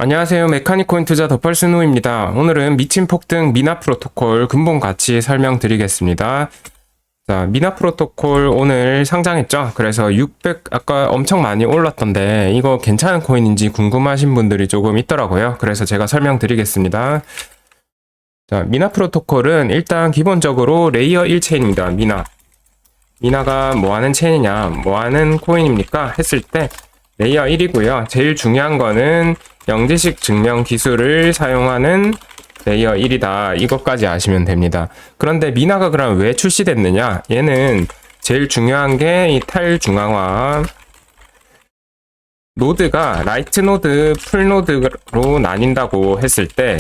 안녕하세요. 메카니코인 투자 더펄스노입니다. 오늘은 미친 폭등 미나 프로토콜 근본 가치 설명드리겠습니다. 자, 미나 프로토콜 오늘 상장했죠? 그래서 600 아까 엄청 많이 올랐던데 이거 괜찮은 코인인지 궁금하신 분들이 조금 있더라고요. 그래서 제가 설명드리겠습니다. 자, 미나 프로토콜은 일단 기본적으로 레이어 1체인입니다. 미나가 뭐 하는 체인이냐, 뭐 하는 코인입니까? 했을 때 레이어 1이고요. 제일 중요한 거는 영지식 증명 기술을 사용하는 레이어 1이다. 이것까지 아시면 됩니다. 그런데 미나가 그럼 왜 출시됐느냐? 얘는 제일 중요한 게 이 탈중앙화 노드가 라이트 노드, 풀 노드로 나뉜다고 했을 때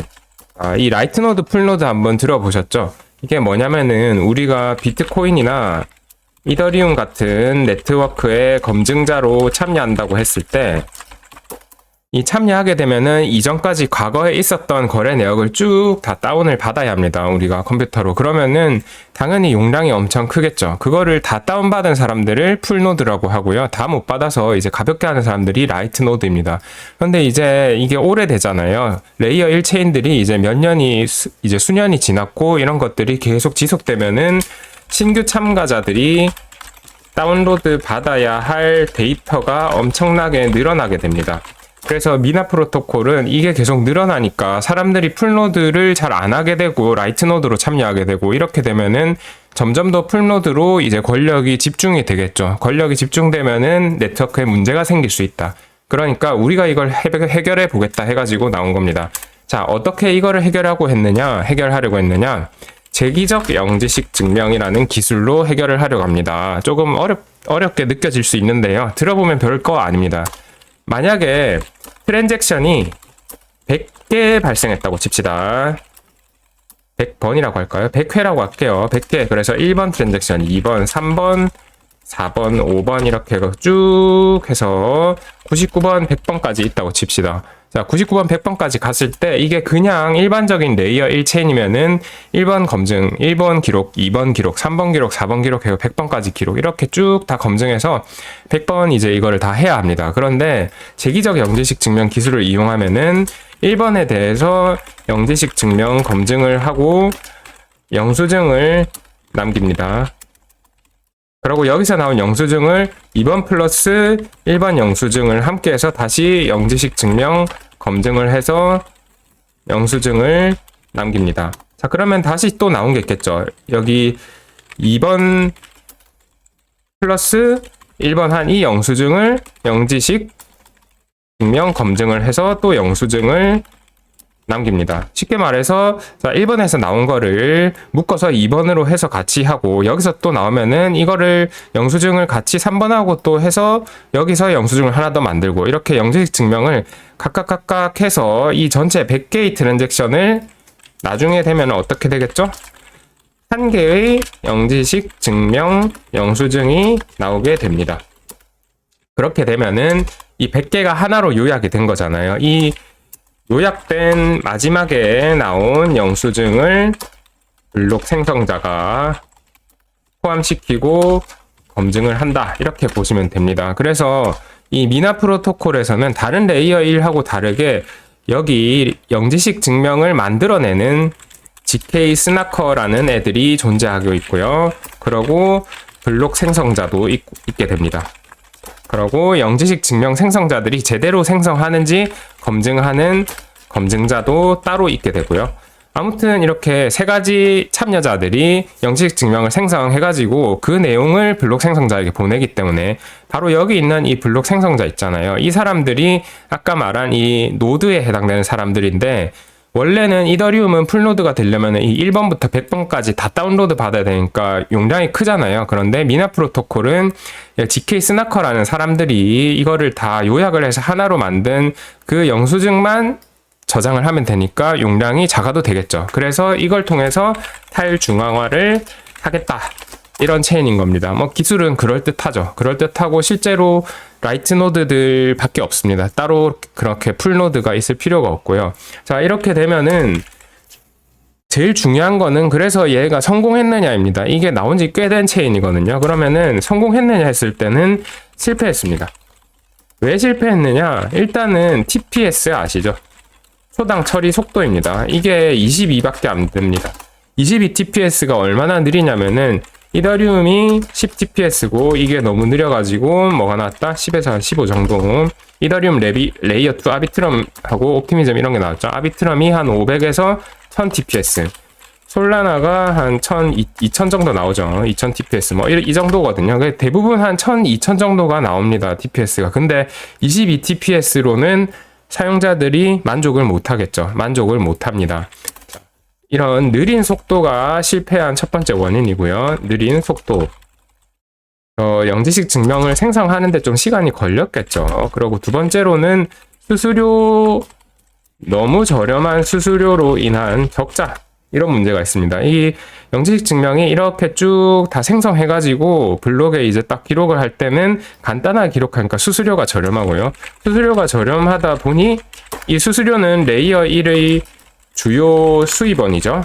이 라이트 노드, 풀 노드 한번 들어보셨죠? 이게 뭐냐면은 우리가 비트코인이나 이더리움 같은 네트워크의 검증자로 참여한다고 했을 때 이 참여하게 되면은 이전까지 과거에 있었던 거래 내역을 쭉 다 다운을 받아야 합니다. 우리가 컴퓨터로. 그러면은 당연히 용량이 엄청 크겠죠. 그거를 다 다운받은 사람들을 풀노드라고 하고요. 다 못 받아서 이제 가볍게 하는 사람들이 라이트 노드입니다. 그런데 이제 이게 오래되잖아요. 레이어 1체인들이 이제 몇 년이 이제 수년이 지났고 이런 것들이 계속 지속되면은 신규 참가자들이 다운로드 받아야 할 데이터가 엄청나게 늘어나게 됩니다. 그래서 미나 프로토콜은 이게 계속 늘어나니까 사람들이 풀노드를 잘 안 하게 되고 라이트 노드로 참여하게 되고 이렇게 되면은 점점 더 풀노드로 이제 권력이 집중이 되겠죠. 권력이 집중되면은 네트워크에 문제가 생길 수 있다. 그러니까 우리가 이걸 해결해 보겠다 해가지고 나온 겁니다. 자, 어떻게 이거를 해결하려고 했느냐? 재기적 영지식 증명이라는 기술로 해결을 하려고 합니다. 조금 어렵게 느껴질 수 있는데요. 들어보면 별거 아닙니다. 만약에 트랜잭션이 100개 발생했다고 칩시다. 100번이라고 할까요? 100회라고 할게요. 100개. 그래서 1번 트랜잭션, 2번, 3번, 4번, 5번 이렇게 쭉 해서 99번, 100번까지 있다고 칩시다. 자, 99번, 100번까지 갔을 때 이게 그냥 일반적인 레이어 1체인이면은 1번 검증, 1번 기록, 2번 기록, 3번 기록, 4번 기록 해서 100번까지 기록 이렇게 쭉 다 검증해서 100번 이제 이거를 다 해야 합니다. 그런데 재기적 영지식 증명 기술을 이용하면은 1번에 대해서 영지식 증명 검증을 하고 영수증을 남깁니다. 그리고 여기서 나온 영수증을 2번 플러스 1번 영수증을 함께해서 다시 영지식 증명 검증을 해서 영수증을 남깁니다. 자, 그러면 다시 또 나온 게 있겠죠. 여기 2번 플러스 1번 한 이 영수증을 영지식 증명 검증을 해서 또 영수증을 남깁니다. 쉽게 말해서 자, 1번에서 나온 거를 묶어서 2번으로 해서 같이 하고 여기서 또 나오면은 이거를 영수증을 같이 3번하고 또 해서 여기서 영수증을 하나 더 만들고 이렇게 영지식 증명을 각각 해서 이 전체 100개의 트랜잭션을 나중에 되면 어떻게 되겠죠? 한 개의 영지식 증명 영수증이 나오게 됩니다. 그렇게 되면은 이 100개가 하나로 요약이 된 거잖아요. 이 요약된 마지막에 나온 영수증을 블록 생성자가 포함시키고 검증을 한다. 이렇게 보시면 됩니다. 그래서 이 미나 프로토콜에서는 다른 레이어 1하고 다르게 여기 영지식 증명을 만들어내는 GK 스나커라는 애들이 존재하고 있고요. 그리고 블록 생성자도 있게 됩니다. 그리고 영지식 증명 생성자들이 제대로 생성하는지 검증하는 검증자도 따로 있게 되고요. 아무튼 이렇게 세 가지 참여자들이 영지식 증명을 생성해가지고 그 내용을 블록 생성자에게 보내기 때문에 바로 여기 있는 이 블록 생성자 있잖아요. 이 사람들이 아까 말한 이 노드에 해당되는 사람들인데 원래는 이더리움은 풀노드가 되려면 이 1번부터 100번까지 다 다운로드 받아야 되니까 용량이 크잖아요. 그런데 미나 프로토콜은 GK 스나커라는 사람들이 이거를 다 요약을 해서 하나로 만든 그 영수증만 저장을 하면 되니까 용량이 작아도 되겠죠. 그래서 이걸 통해서 탈중앙화를 하겠다. 이런 체인인 겁니다. 뭐 기술은 그럴듯하죠. 그럴듯하고 실제로 라이트 노드들 밖에 없습니다. 따로 그렇게 풀 노드가 있을 필요가 없고요. 자, 이렇게 되면은 제일 중요한 거는 그래서 얘가 성공했느냐입니다. 이게 나온 지 꽤 된 체인이거든요. 그러면은 성공했느냐 했을 때는 실패했습니다. 왜 실패했느냐? 일단은 TPS 아시죠? 초당 처리 속도입니다. 이게 22밖에 안 됩니다. 22TPS가 얼마나 느리냐면은 이더리움이 10TPS고 이게 너무 느려가지고 뭐가 나왔다? 10에서 한 15 정도. 이더리움 레이어 2 아비트럼하고 옵티미즘 이런 게 나왔죠. 아비트럼이 한 500에서 1000TPS. 솔라나가 한 1000, 2000 정도 나오죠. 2000TPS 뭐 이 정도거든요. 대부분 한 1000, 2000 정도가 나옵니다. TPS가. 근데 22TPS로는 사용자들이 만족을 못 하겠죠. 만족을 못 합니다. 이런 느린 속도가 실패한 첫 번째 원인이고요. 느린 속도. 영지식 증명을 생성하는데 좀 시간이 걸렸겠죠. 그리고 두 번째로는 수수료, 너무 저렴한 수수료로 인한 적자. 이런 문제가 있습니다. 이 영지식 증명이 이렇게 쭉 다 생성해가지고 블록에 이제 딱 기록을 할 때는 간단하게 기록하니까 수수료가 저렴하고요. 수수료가 저렴하다 보니 이 수수료는 레이어 1의 주요 수입원이죠.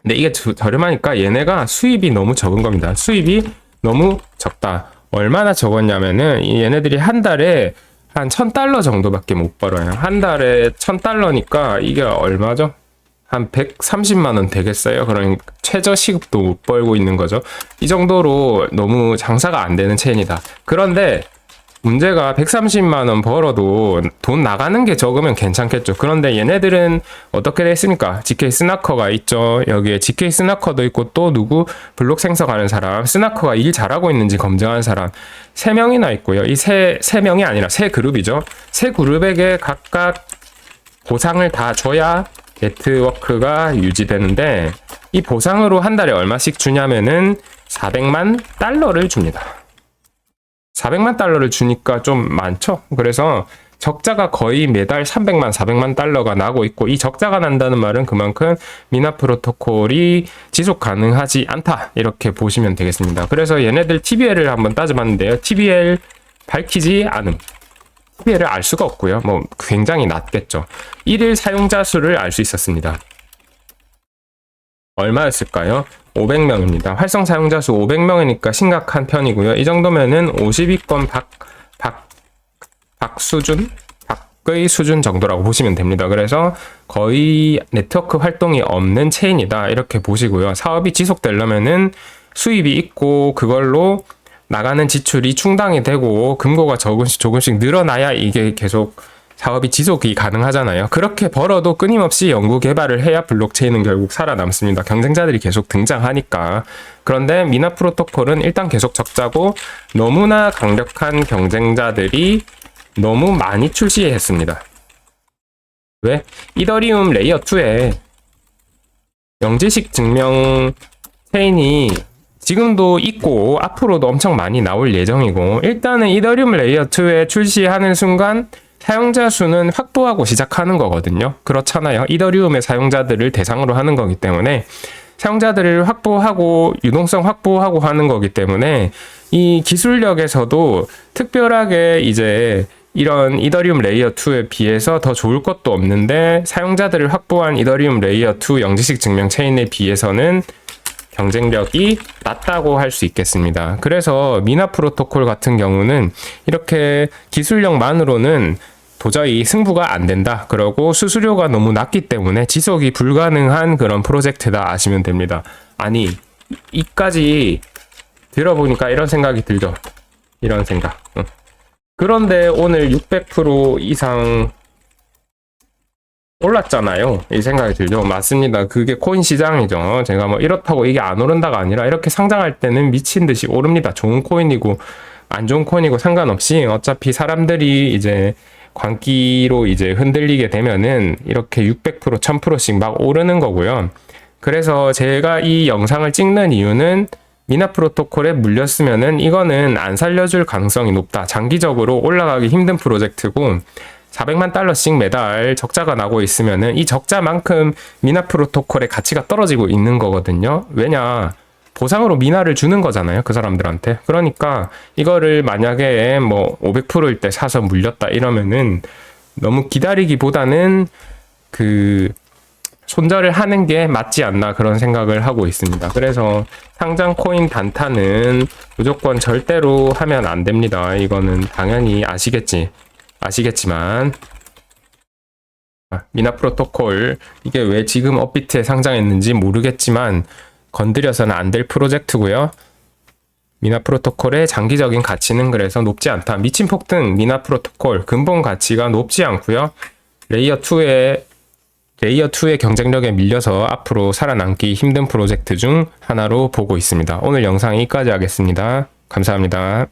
근데 이게 저렴하니까 얘네가 수입이 너무 적은 겁니다. 수입이 너무 적다. 얼마나 적었냐면은 얘네들이 한 달에 한 $1000 정도밖에 못 벌어요. 한 달에 $1000니까 이게 얼마죠? 한 130만 원 되겠어요. 그러니까 최저 시급도 못 벌고 있는 거죠. 이 정도로 너무 장사가 안 되는 체인이다. 그런데 문제가 130만 원 벌어도 돈 나가는 게 적으면 괜찮겠죠. 그런데 얘네들은 어떻게 됐습니까? GK 스나커가 있죠. 여기에 GK 스나커도 있고 또 누구 블록 생성하는 사람, 스나커가 일 잘하고 있는지 검증하는 사람 3명이나 있고요. 이 세 명이 아니라 세 그룹이죠. 세 그룹에게 각각 보상을 다 줘야 네트워크가 유지되는데 이 보상으로 한 달에 얼마씩 주냐면은 $400만 줍니다. $400만 주니까 좀 많죠. 그래서 적자가 거의 매달 300만, $400만 나고 있고 이 적자가 난다는 말은 그만큼 미나 프로토콜이 지속 가능하지 않다 이렇게 보시면 되겠습니다. 그래서 얘네들 TBL을 한번 따져봤는데요. TBL 밝히지 않음. TBL을 알 수가 없고요. 뭐 굉장히 낮겠죠. 1일 사용자 수를 알 수 있었습니다. 얼마였을까요? 500명입니다. 활성 사용자 수 500명이니까 심각한 편이고요. 이 정도면은 52건 박의 수준 정도라고 보시면 됩니다. 그래서 거의 네트워크 활동이 없는 체인이다 이렇게 보시고요. 사업이 지속되려면은 수입이 있고 그걸로 나가는 지출이 충당이 되고 금고가 조금씩 늘어나야 이게 계속 사업이 지속이 가능하잖아요. 그렇게 벌어도 끊임없이 연구 개발을 해야 블록체인은 결국 살아남습니다. 경쟁자들이 계속 등장하니까. 그런데 미나 프로토콜은 일단 계속 적자고 너무나 강력한 경쟁자들이 너무 많이 출시했습니다. 왜? 이더리움 레이어 2에 영지식 증명 체인이 지금도 있고 앞으로도 엄청 많이 나올 예정이고 일단은 이더리움 레이어 2에 출시하는 순간 사용자 수는 확보하고 시작하는 거거든요. 그렇잖아요. 이더리움의 사용자들을 대상으로 하는 거기 때문에 사용자들을 확보하고 유동성 확보하고 하는 거기 때문에 이 기술력에서도 특별하게 이제 이런 이더리움 레이어 2에 비해서 더 좋을 것도 없는데 사용자들을 확보한 이더리움 레이어 2 영지식 증명 체인에 비해서는 경쟁력이 낮다고 할 수 있겠습니다. 그래서 미나 프로토콜 같은 경우는 이렇게 기술력만으로는 도저히 승부가 안 된다. 그러고 수수료가 너무 낮기 때문에 지속이 불가능한 그런 프로젝트다 아시면 됩니다. 아니, 이까지 들어보니까 이런 생각이 들죠. 이런 생각. 그런데 오늘 600% 이상 올랐잖아요. 이 생각이 들죠. 맞습니다. 그게 코인 시장이죠. 제가 뭐 이렇다고 이게 안 오른다가 아니라 이렇게 상장할 때는 미친 듯이 오릅니다. 좋은 코인이고 안 좋은 코인이고 상관없이 어차피 사람들이 이제 광기로 이제 흔들리게 되면은 이렇게 600%, 1000%씩 막 오르는 거고요. 그래서 제가 이 영상을 찍는 이유는 미나 프로토콜에 물렸으면은 이거는 안 살려줄 가능성이 높다. 장기적으로 올라가기 힘든 프로젝트고 $400만 매달 적자가 나고 있으면은 이 적자만큼 미나 프로토콜의 가치가 떨어지고 있는 거거든요. 왜냐? 보상으로 미나를 주는 거잖아요. 그 사람들한테. 그러니까 이거를 만약에 뭐 500%일 때 사서 물렸다 이러면은 너무 기다리기보다는 그 손절을 하는 게 맞지 않나 그런 생각을 하고 있습니다. 그래서 상장 코인 단타는 무조건 절대로 하면 안 됩니다. 이거는 당연히 아시겠지만 미나 프로토콜, 이게 왜 지금 업비트에 상장했는지 모르겠지만 건드려서는 안 될 프로젝트고요. 미나 프로토콜의 장기적인 가치는 그래서 높지 않다. 미친 폭등 미나 프로토콜 근본 가치가 높지 않고요. 레이어 2의 경쟁력에 밀려서 앞으로 살아남기 힘든 프로젝트 중 하나로 보고 있습니다. 오늘 영상 여기까지 하겠습니다. 감사합니다.